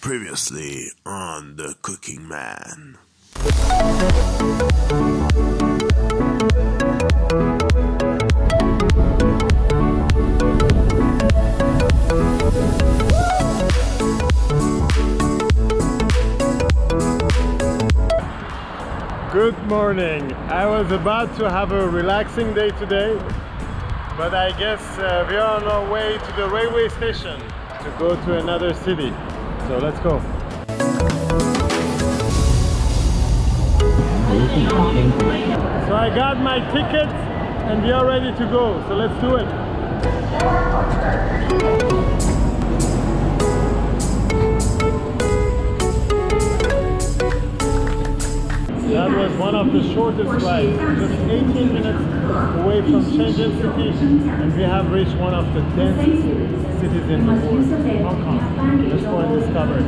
Previously on The Cooking Man. Good morning. I was about to have a relaxing day today, but I guess we are on our way to the railway station to go to another city. So let's go. So I got my ticket and we are ready to go. So let's do it. That was one of the shortest rides, just 18 minutes away from Shenzhen City, and we have reached one of the densest cities in the world, Hong Kong. Let's go and discover it.